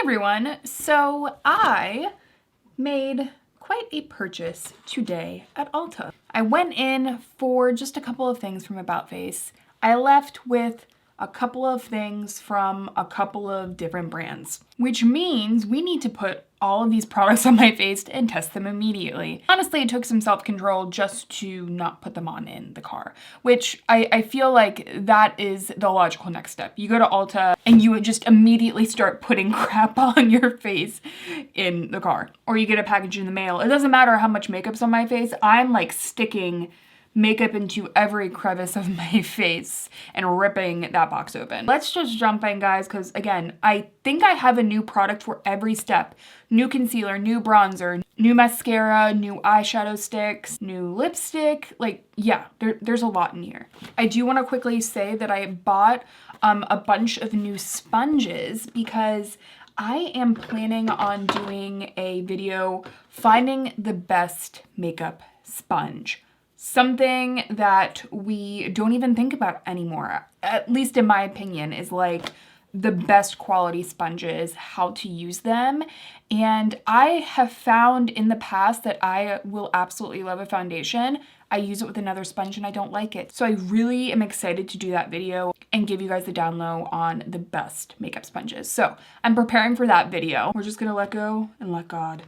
everyone, so I made quite a purchase today at Ulta. I went in for just a couple of things from About Face. I left with a couple of things from a couple of different brands, which means we need to put all of these products on my face and test them immediately. Honestly, it took some self-control just to not put them on in the car, which I feel like that is the logical next step. You go to Ulta and you would just immediately start putting crap on your face in the car. Or you get a package in the mail. It doesn't matter how much makeup's on my face. I'm like sticking makeup into every crevice of my face and ripping that box open. Let's just jump in, guys, because again, I think I have a new product for every step. New concealer, new bronzer, new mascara, new eyeshadow sticks, new lipstick. Like, yeah, there's a lot in here. I do want to quickly say that I bought a bunch of new sponges because I am planning on doing a video finding the best makeup sponge. Something that we don't even think about anymore, at least in my opinion, is like the best quality sponges, how to use them. And I have found in the past that I will absolutely love a foundation. I use it with another sponge and I don't like it. So I really am excited to do that video and give you guys the down low on the best makeup sponges. So I'm preparing for that video. We're just gonna let go and let God.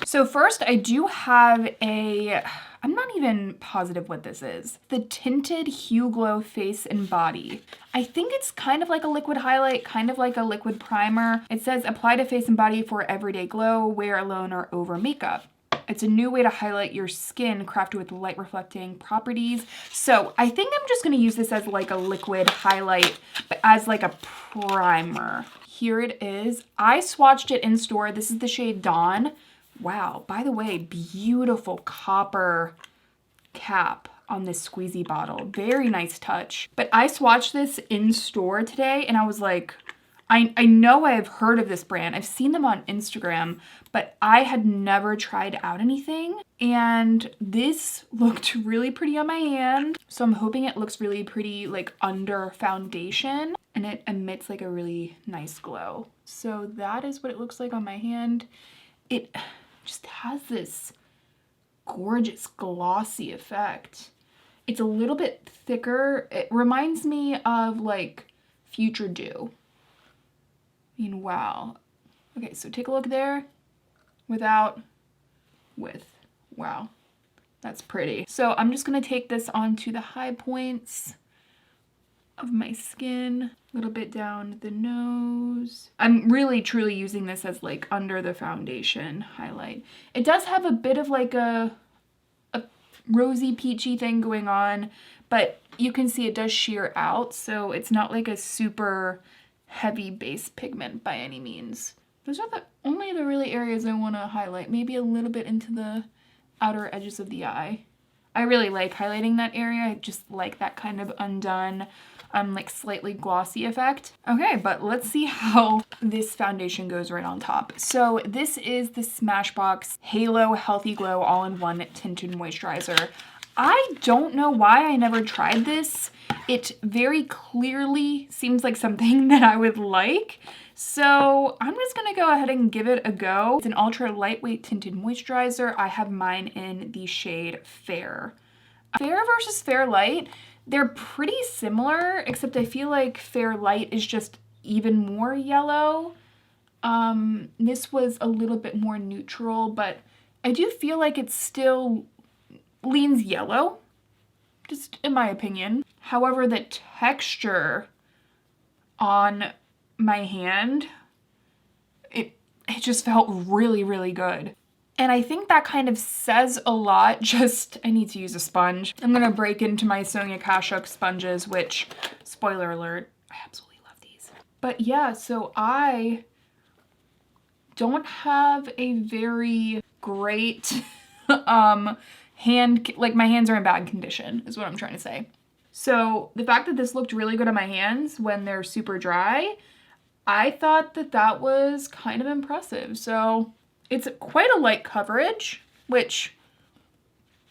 So first, I do have I'm not even positive what this is. The Tinted Hue Glow Face and Body. I think it's kind of like a liquid highlight, kind of like a liquid primer. It says apply to face and body for everyday glow, wear alone or over makeup. It's a new way to highlight your skin, crafted with light reflecting properties. So I think I'm just gonna use this as like a liquid highlight, but as like a primer. Here it is. I swatched it in store. This is the shade Dawn. Wow, by the way, beautiful copper cap on this squeezy bottle. Very nice touch. But I swatched this in store today and I was like, I know I've heard of this brand. I've seen them on Instagram, but I had never tried out anything. And this looked really pretty on my hand. So I'm hoping it looks really pretty like under foundation and it emits like a really nice glow. So that is what it looks like on my hand. It just has this gorgeous glossy effect. It's a little bit thicker. It reminds me of like Future Dew. I mean, wow. Okay, so take a look there. Without, with. Wow, that's pretty. So I'm just gonna take this onto the high points of my skin, a little bit down the nose. I'm really truly using this as like under the foundation highlight. It does have a bit of like a rosy peachy thing going on, but you can see it does sheer out, so it's not like a super heavy base pigment by any means. Those are only the really areas I want to highlight, maybe a little bit into the outer edges of the eye. I really like highlighting that area. I just like that kind of undone, like slightly glossy effect. Okay, but let's see how this foundation goes right on top. So this is the Smashbox Halo Healthy Glow All-in-One Tinted Moisturizer. I don't know why I never tried this. It very clearly seems like something that I would like. So I'm just gonna go ahead and give it a go. It's an ultra lightweight tinted moisturizer. I have mine in the shade Fair. Fair versus Fair Light, they're pretty similar, except I feel like Fair Light is just even more yellow. This was a little bit more neutral, but I do feel like it still leans yellow, just in my opinion. However, the texture on my hand, it just felt really, really good. And I think that kind of says a lot. Just, I need to use a sponge. I'm gonna break into my Sonia Kashuk sponges, which, spoiler alert, I absolutely love these. But yeah, so I don't have a very great hand, like my hands are in bad condition, is what I'm trying to say. So the fact that this looked really good on my hands when they're super dry, I thought that that was kind of impressive. So it's quite a light coverage, which,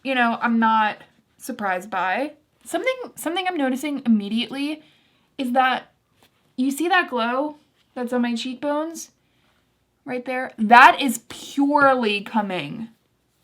you know, I'm not surprised by. Something I'm noticing immediately is that you see that glow that's on my cheekbones, right there, that is purely coming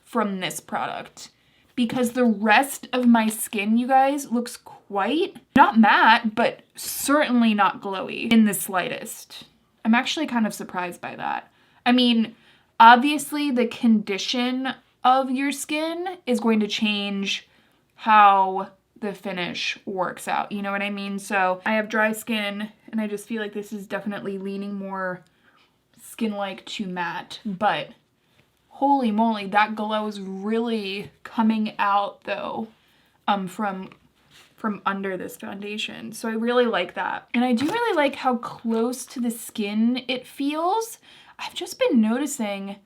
from this product. Because the rest of my skin, you guys, looks quite, not matte, but certainly not glowy in the slightest. I'm actually kind of surprised by that. I mean, obviously the condition of your skin is going to change how the finish works out. You know what I mean? So I have dry skin and I just feel like this is definitely leaning more skin-like to matte, but holy moly, that glow is really coming out though, from under this foundation. So I really like that. And I do really like how close to the skin it feels. I've just been noticing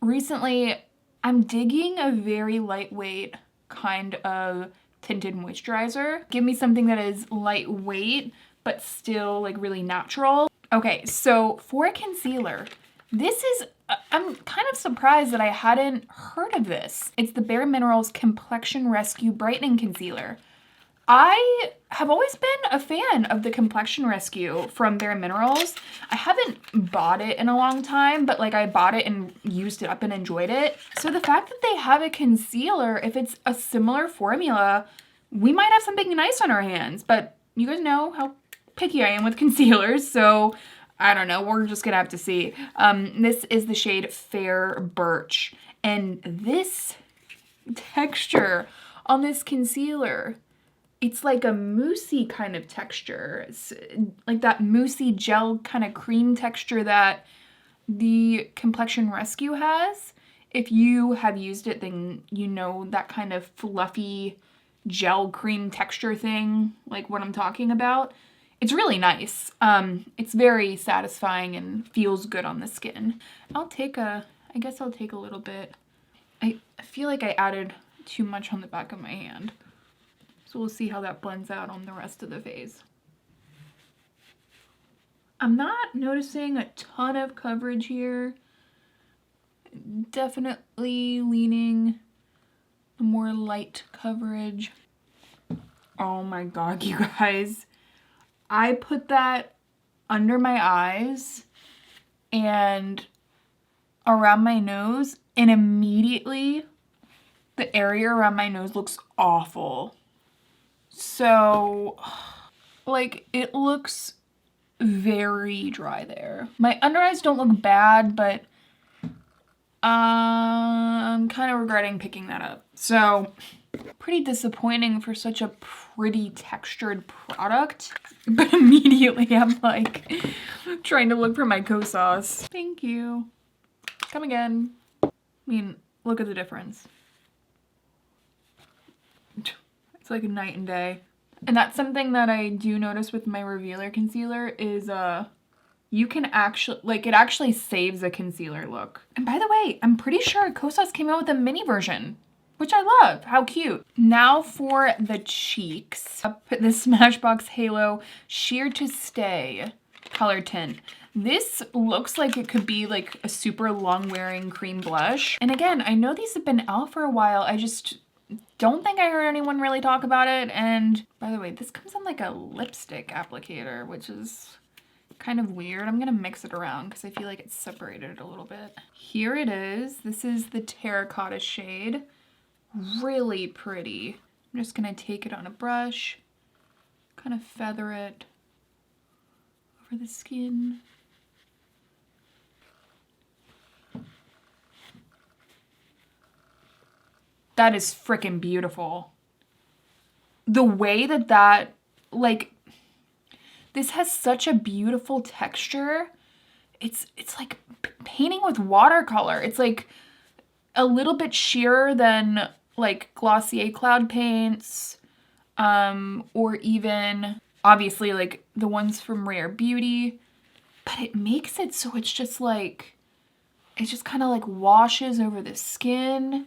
recently, I'm digging a very lightweight kind of tinted moisturizer. Give me something that is lightweight, but still like really natural. Okay, so for a concealer, this is, I'm kind of surprised that I hadn't heard of this. It's the Bare Minerals Complexion Rescue Brightening Concealer. I have always been a fan of the Complexion Rescue from Bare Minerals. I haven't bought it in a long time, but like I bought it and used it up and enjoyed it. So the fact that they have a concealer, if it's a similar formula, we might have something nice on our hands. But you guys know how picky I am with concealers, so I don't know, we're just gonna have to see. This is the shade Fair Birch, and this texture on this concealer, it's like a moussey kind of texture. It's like that moussey gel kind of cream texture that the Complexion Rescue has. If you have used it, then you know that kind of fluffy gel cream texture thing, like what I'm talking about. It's really nice. It's very satisfying and feels good on the skin. I guess I'll take a little bit. I feel like I added too much on the back of my hand. So we'll see how that blends out on the rest of the face. I'm not noticing a ton of coverage here. Definitely leaning more light coverage. Oh my god, you guys. I put that under my eyes and around my nose, and immediately the area around my nose looks awful. So, like, it looks very dry there. My under eyes don't look bad, but I'm kind of regretting picking that up. So, pretty disappointing for such a pretty textured product. But immediately I'm like trying to look for my Kosas. Thank you. Come again. I mean, look at the difference. It's like a night and day. And that's something that I do notice with my Revealer concealer is you can actually, like, it actually saves a concealer look. And by the way, I'm pretty sure Kosas came out with a mini version, which I love. How cute. Now for the cheeks. I put the Smashbox Halo Sheer to Stay color tint. This looks like it could be like a super long wearing cream blush. And again, I know these have been out for a while. I just don't think I heard anyone really talk about it. And by the way, this comes in like a lipstick applicator, which is kind of weird. I'm gonna mix it around because I feel like it's separated a little bit. Here it is. This is the terracotta shade. Really pretty. I'm just gonna take it on a brush, kind of feather it over the skin. That is freaking beautiful. The way that, like, this has such a beautiful texture. It's like painting with watercolor. It's like a little bit sheerer than like Glossier cloud paints, or even obviously like the ones from Rare Beauty, but it makes it so it's just like, it just kind of like washes over the skin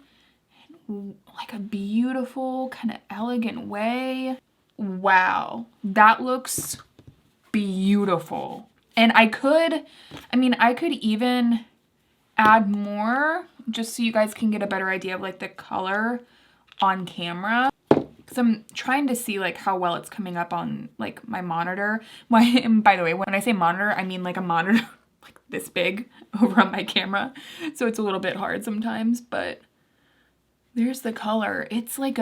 in like a beautiful kind of elegant way. Wow, that looks beautiful. And I could even add more just so you guys can get a better idea of like the color on camera, because So I'm trying to see like how well it's coming up on like my monitor. And by the way, when I say monitor, I mean like a monitor like this big over on my camera. So it's a little bit hard sometimes, but there's the color. It's like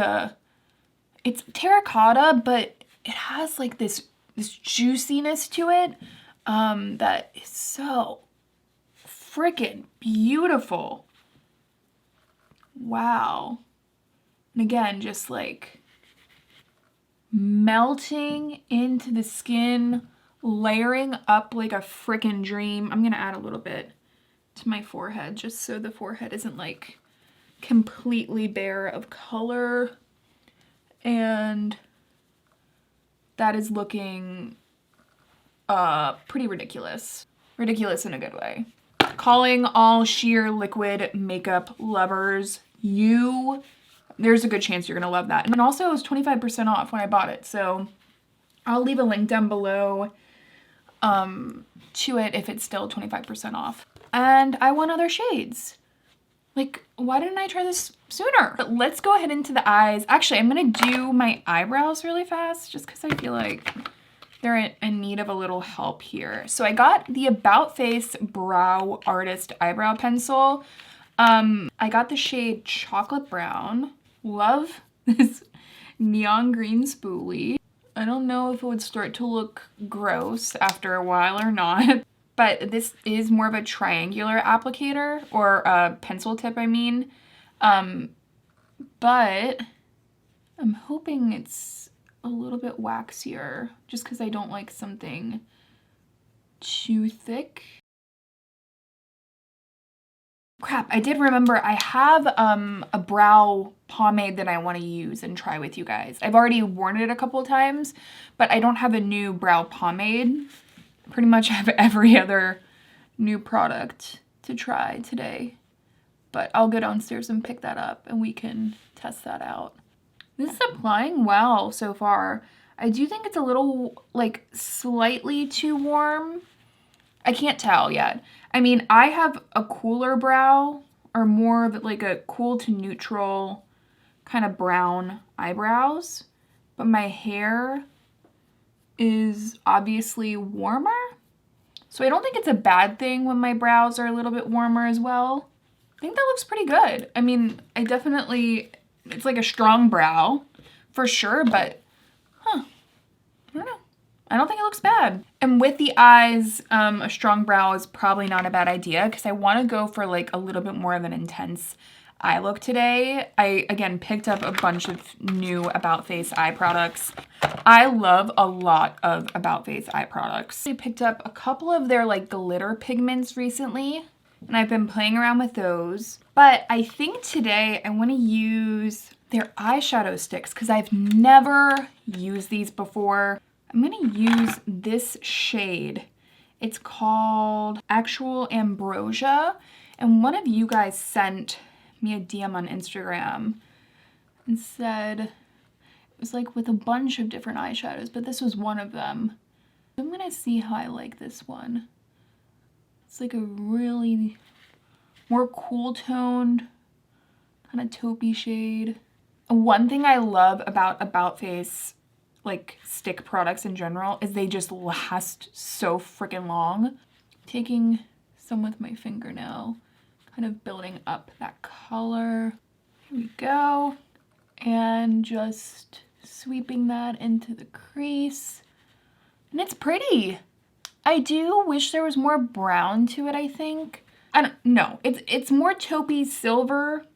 it's terracotta, but it has like this juiciness to it that is so freaking beautiful. Wow. And again, just like melting into the skin, layering up like a freaking dream. I'm gonna add a little bit to my forehead just so the forehead isn't like completely bare of color. And that is looking pretty ridiculous. Ridiculous in a good way. Calling all sheer liquid makeup lovers, there's a good chance you're gonna love that. And also it was 25% off when I bought it, so I'll leave a link down below to it if it's still 25% off. And I want other shades. Like, why didn't I try this sooner? But let's go ahead into the eyes. Actually, I'm gonna do my eyebrows really fast just because I feel like they're in need of a little help here. So I got the About Face Brow Artist Eyebrow Pencil. I got the shade Chocolate Brown. Love this neon green spoolie. I don't know if it would start to look gross after a while or not, but this is more of a triangular applicator, or a pencil tip, I mean. But I'm hoping it's a little bit waxier, just because I don't like something too thick. Crap, I did remember I have a brow pomade that I want to use and try with you guys. I've already worn it a couple of times, but I don't have a new brow pomade. I pretty much have every other new product to try today. But I'll go downstairs and pick that up and we can test that out. This is applying well so far. I do think it's a little, like, slightly too warm. I can't tell yet. I mean, I have a cooler brow, or more of like a cool to neutral kind of brown eyebrows, but my hair is obviously warmer. So I don't think it's a bad thing when my brows are a little bit warmer as well. I think that looks pretty good. I mean, it's like a strong brow for sure, but I don't know. I don't think it looks bad. And with the eyes, a strong brow is probably not a bad idea because I want to go for like a little bit more of an intense eye look today. I, again, picked up a bunch of new About Face eye products. I love a lot of About Face eye products. I picked up a couple of their like glitter pigments recently, and I've been playing around with those. But I think today I want to use their eyeshadow sticks because I've never used these before. I'm gonna use this shade. It's called Actual Ambrosia, and one of you guys sent me a DM on Instagram and said it was like with a bunch of different eyeshadows, but this was one of them. I'm gonna see how I like this one. It's like a really more cool toned, kind of taupey shade. One thing I love about Face like stick products in general is they just last so freaking long. Taking some with my fingernail, kind of building up that color. Here we go. And just sweeping that into the crease. And it's pretty. I do wish there was more brown to it, I think. I don't know. It's more taupey silver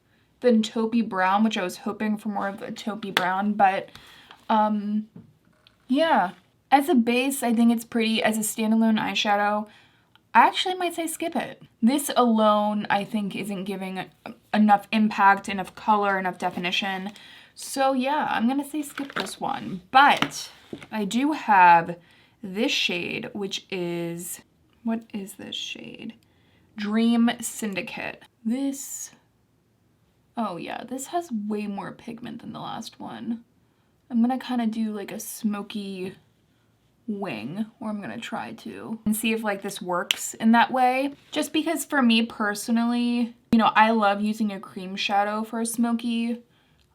than taupey brown, which I was hoping for more of a taupey brown, but yeah. As a base, I think it's pretty. As a standalone eyeshadow, I actually might say skip it. This alone, I think, isn't giving enough impact, enough color, enough definition. So yeah, I'm gonna say skip this one. But I do have this shade, which is, what is this shade? Dream Syndicate. This, oh yeah, this has way more pigment than the last one. I'm gonna kind of do like a smoky wing, or I'm gonna try to, and see if like this works in that way. Just because for me personally, you know, I love using a cream shadow for a smoky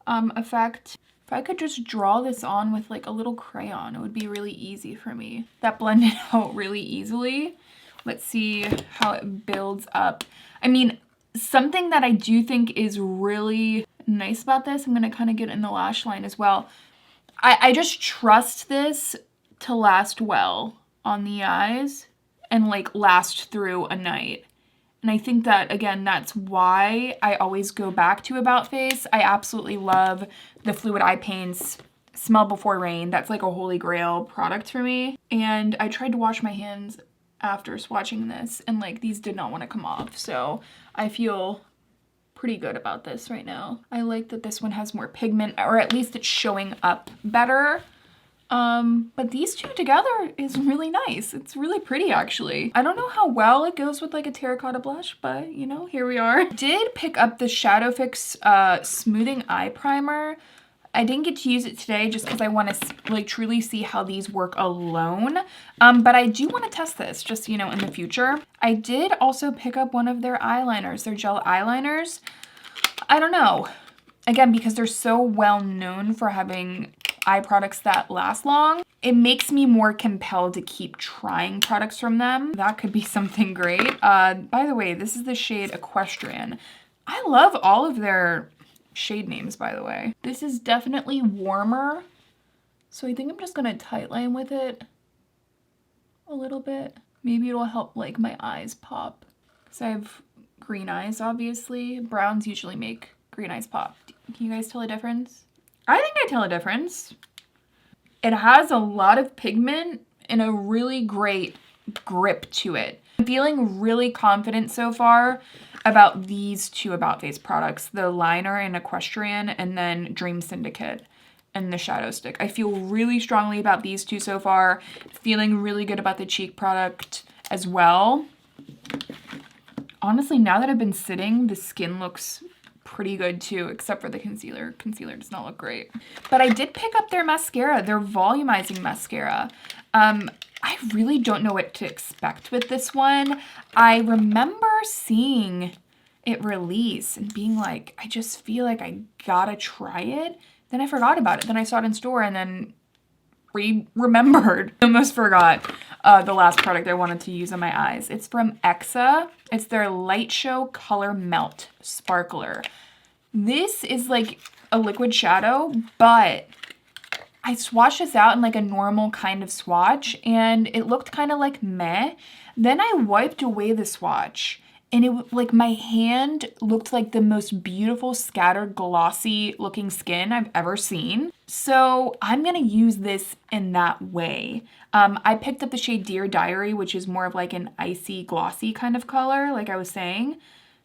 effect. If I could just draw this on with like a little crayon, it would be really easy for me. That blended out really easily. Let's see how it builds up. I mean, something that I do think is really nice about this, I'm gonna kind of get in the lash line as well. I just trust this to last well on the eyes and like last through a night. And I think that, again, that's why I always go back to About Face. I absolutely love the Fluid Eye Paints Smell Before Rain. That's like a holy grail product for me. And I tried to wash my hands after swatching this, and like these did not want to come off. So I feel pretty good about this right now. I like that this one has more pigment, or at least it's showing up better. But these two together is really nice. It's really pretty, actually. I don't know how well it goes with like a terracotta blush, but you know, here we are. I did pick up the Shadow Fix Smoothing Eye Primer. I didn't get to use it today just because I want to like truly see how these work alone. But I do want to test this just, you know, in the future. I did also pick up one of their eyeliners, their gel eyeliners. I don't know. Again, because they're so well known for having eye products that last long, it makes me more compelled to keep trying products from them. That could be something great. By the way, this is the shade Equestrian. I love all of their shade names, by the way. This is definitely warmer, so I think I'm just gonna tightline with it a little bit. Maybe it'll help like my eyes pop, because I have green eyes, obviously. Browns usually make green eyes pop. Can you guys tell a difference? I think I tell a difference. It has a lot of pigment and a really great grip to it. I'm feeling really confident so far about these two About Face products, the liner in Equestrian and then Dream Syndicate and the Shadow Stick. I feel really strongly about these two so far. Feeling really good about the cheek product as well. Honestly, now that I've been sitting, the skin looks pretty good too, except for the concealer. Concealer does not look great. But I did pick up their mascara, their volumizing mascara. I really don't know what to expect with this one. I remember seeing it release and being like, I just feel like I gotta try it. Then I forgot about it. Then I saw it in store and then remembered. Almost forgot the last product I wanted to use on my eyes. It's from Exa. It's their Light Show Color Melt Sparkler. This is like a liquid shadow, but I swatched this out in like a normal kind of swatch and it looked kind of like meh. Then I wiped away the swatch and it like my hand looked like the most beautiful scattered glossy looking skin I've ever seen. So I'm gonna use this in that way. I picked up the shade Dear Diary, which is more of like an icy glossy kind of color, like I was saying.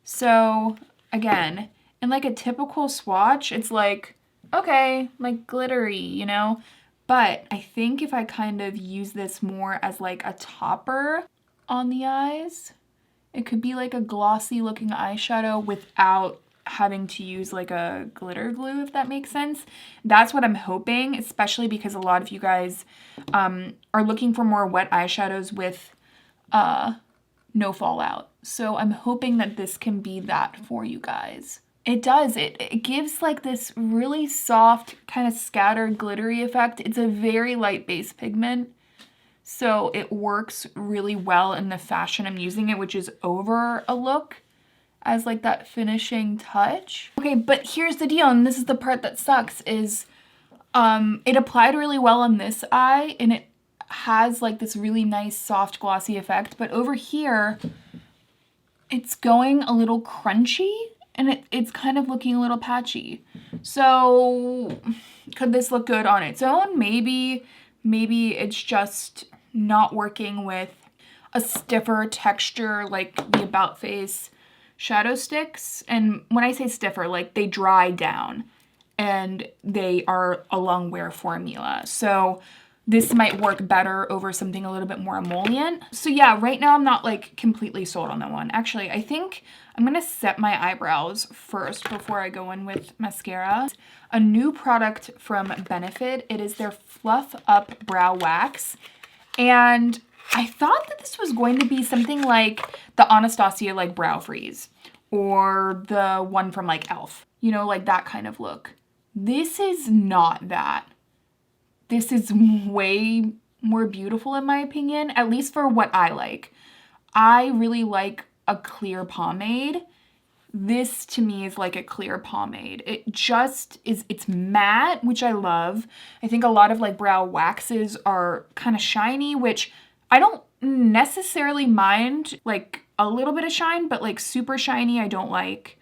So again, in like a typical swatch, it's like, okay, like glittery, you know? But I think if I kind of use this more as like a topper on the eyes, it could be like a glossy looking eyeshadow without having to use like a glitter glue, if that makes sense. That's what I'm hoping, especially because a lot of you guys are looking for more wet eyeshadows with no fallout. So I'm hoping that this can be that for you guys. It does. It gives like this really soft kind of scattered glittery effect. It's a very light base pigment, so it works really well in the fashion I'm using it, which is over a look as like that finishing touch. Okay, but here's the deal, and this is the part that sucks, is it applied really well on this eye and it has like this really nice soft glossy effect, but over here it's going a little crunchy and it's kind of looking a little patchy. So could this look good on its own? Maybe it's just not working with a stiffer texture like the About Face shadow sticks. And when I say stiffer, like they dry down and they are a long wear formula. So this might work better over something a little bit more emollient. So yeah, right now I'm not like completely sold on that one. Actually, I think I'm gonna set my eyebrows first before I go in with mascara. A new product from Benefit. It is their Fluff Up Brow Wax. And I thought that this was going to be something like the Anastasia like Brow Freeze or the one from like e.l.f. You know, like that kind of look. This is not that. This is way more beautiful in my opinion, at least for what I like. I really like a clear pomade. This to me is like a clear pomade. It just is, it's matte, which I love. I think a lot of like brow waxes are kind of shiny, which I don't necessarily mind, like a little bit of shine, but like super shiny I don't like.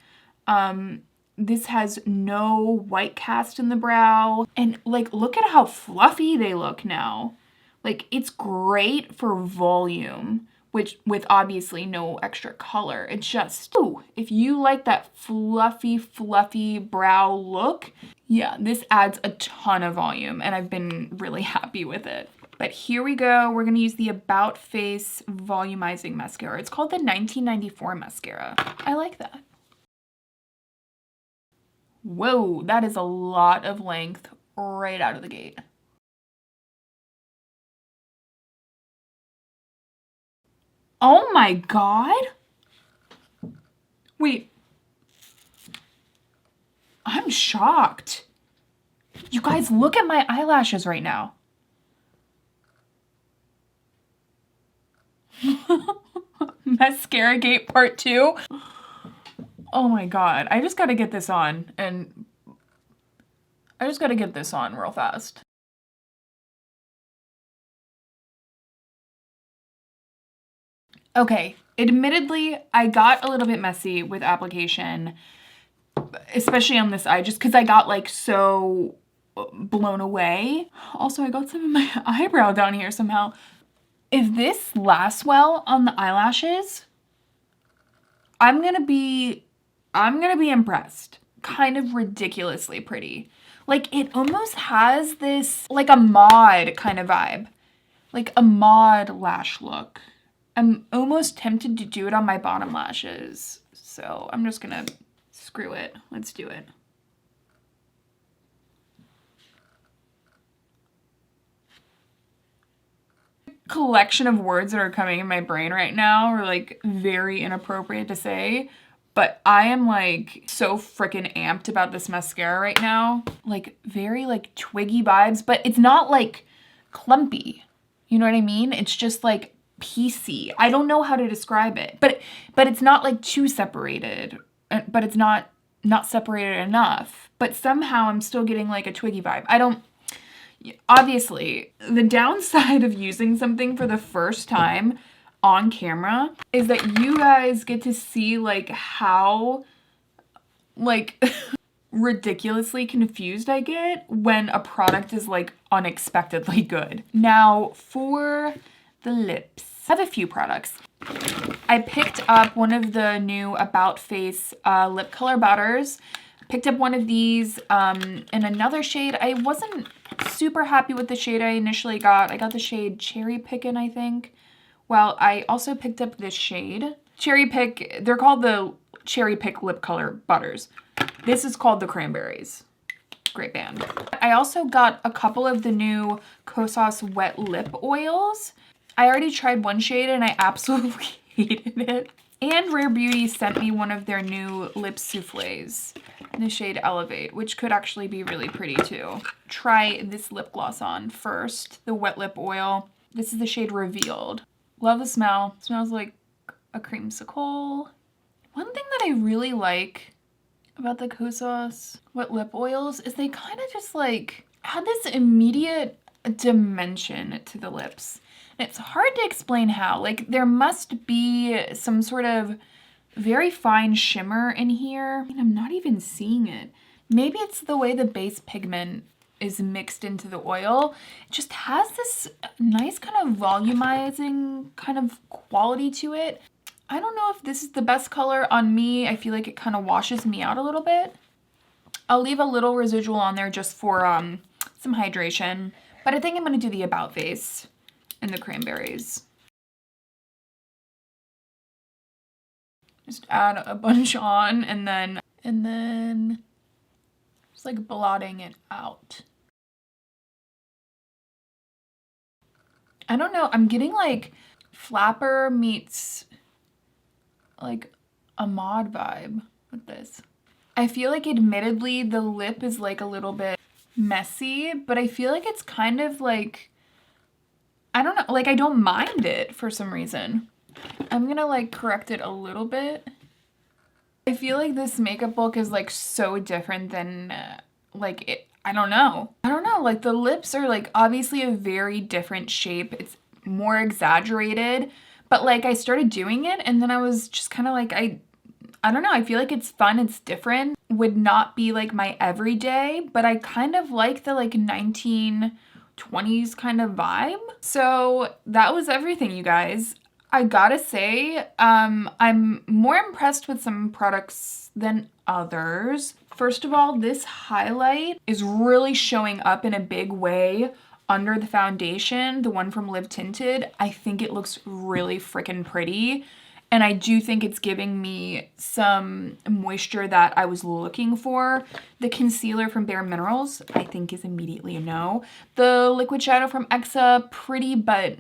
This has no white cast in the brow. And like, look at how fluffy they look now. Like, it's great for volume, which with obviously no extra color. It's just, ooh, if you like that fluffy brow look, yeah, this adds a ton of volume and I've been really happy with it. But here we go. We're gonna use the About Face Volumizing Mascara. It's called the 1994 mascara. I like that. Whoa, that is a lot of length right out of the gate. Oh my God. Wait. I'm shocked. You guys, look at my eyelashes right now. Mascara Gate Part 2. Oh my God. I just gotta get this on and I just gotta get this on real fast. Okay, admittedly, I got a little bit messy with application, especially on this eye, just because I got like so blown away. Also, I got some of my eyebrow down here somehow. If this lasts well on the eyelashes, I'm gonna be impressed. Kind of ridiculously pretty. Like, it almost has this, like a mod kind of vibe. Like a mod lash look. I'm almost tempted to do it on my bottom lashes. So I'm just gonna screw it. Let's do it. Collection of words that are coming in my brain right now are like very inappropriate to say, but I am like so freaking amped about this mascara right now. Like very like twiggy vibes, but it's not like clumpy. You know what I mean? It's just like piecey. I don't know how to describe it, but it's not like too separated, but it's not separated enough. But somehow I'm still getting like a twiggy vibe. Obviously, the downside of using something for the first time on camera is that you guys get to see like how like ridiculously confused I get when a product is like unexpectedly good. Now for the lips, I have a few products. I picked up one of the new About Face lip color butters. Picked up one of these in another shade. I wasn't super happy with the shade I initially got. I got the shade Cherry Pickin', I think. Well, I also picked up this shade. Cherry Pick, they're called the Cherry Pick lip color butters. This is called the Cranberries. Great band. I also got a couple of the new Kosas wet lip oils. I already tried one shade and I absolutely hated it. And Rare Beauty sent me one of their new lip soufflés in the shade Elevate, which could actually be really pretty too. Try this lip gloss on first, the wet lip oil. This is the shade Revealed. Love the smell. Smells like a creamsicle. One thing that I really like about the Kosas wet lip oils is they kind of just like add this immediate dimension to the lips. It's hard to explain how. Like, there must be some sort of very fine shimmer in here. I mean, I'm not even seeing it. Maybe it's the way the base pigment is mixed into the oil. It just has this nice kind of volumizing kind of quality to it. I don't know if this is the best color on me. I feel like it kind of washes me out a little bit. I'll leave a little residual on there just for some hydration. But I think I'm going to do the About Face and the Cranberries. Just add a bunch on and then just like blotting it out. I don't know, I'm getting like Flapper meets like a mod vibe with this. I feel like admittedly the lip is like a little bit messy, but I feel like it's kind of like, I don't know, like I don't mind it for some reason. I'm gonna like correct it a little bit. I feel like this makeup look is like so different than like it, I don't know. Like the lips are like obviously a very different shape. It's more exaggerated, but like I started doing it and then I was just kind of like, I don't know, I feel like it's fun, it's different. Would not be like my everyday, but I kind of like the like 1920s kind of vibe. So that was everything, you guys. I gotta say, I'm more impressed with some products than others. First of all, this highlight is really showing up in a big way under the foundation, the one from Live Tinted. I think it looks really freaking pretty. And I do think it's giving me some moisture that I was looking for. The concealer from Bare Minerals, I think is immediately a no. The liquid shadow from Exa, pretty, but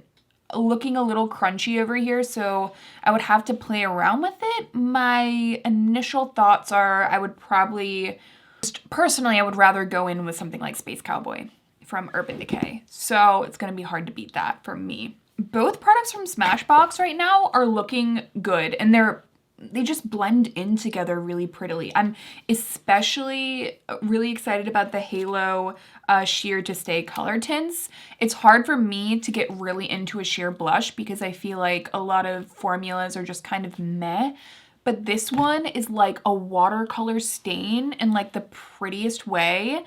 looking a little crunchy over here, so I would have to play around with it. My initial thoughts are I would probably, just personally, I would rather go in with something like Space Cowboy from Urban Decay. So it's gonna be hard to beat that for me. Both products from Smashbox right now are looking good, and they just blend in together really prettily. I'm especially really excited about the Halo Sheer to Stay color tints. It's hard for me to get really into a sheer blush because I feel like a lot of formulas are just kind of meh. But this one is like a watercolor stain in like the prettiest way,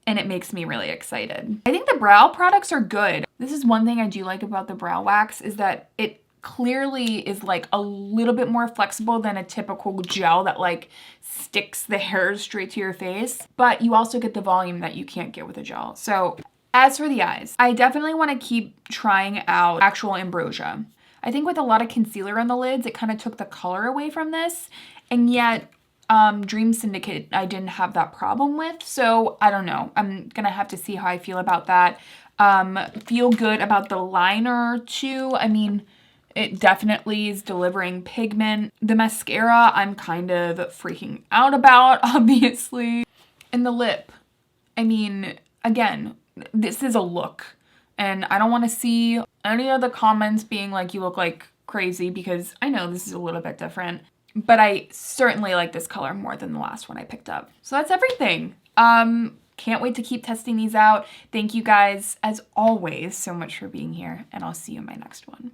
and it makes me really excited. I think the brow products are good. This is one thing I do like about the brow wax is that it clearly is like a little bit more flexible than a typical gel that like sticks the hairs straight to your face, but you also get the volume that you can't get with a gel. So as for the eyes, I definitely want to keep trying out actual ambrosia. I think with a lot of concealer on the lids, it kind of took the color away from this, and yet Dream Syndicate I didn't have that problem with, so I don't know. I'm gonna have to see how I feel about that. Feel good about the liner too. I mean, it definitely is delivering pigment. The mascara I'm kind of freaking out about, obviously. And the lip, I mean, again, this is a look, and I don't want to see any of the comments being like you look like crazy, because I know this is a little bit different. But I certainly like this color more than the last one I picked up. So that's everything. Can't wait to keep testing these out. Thank you guys, as always, so much for being here, and I'll see you in my next one.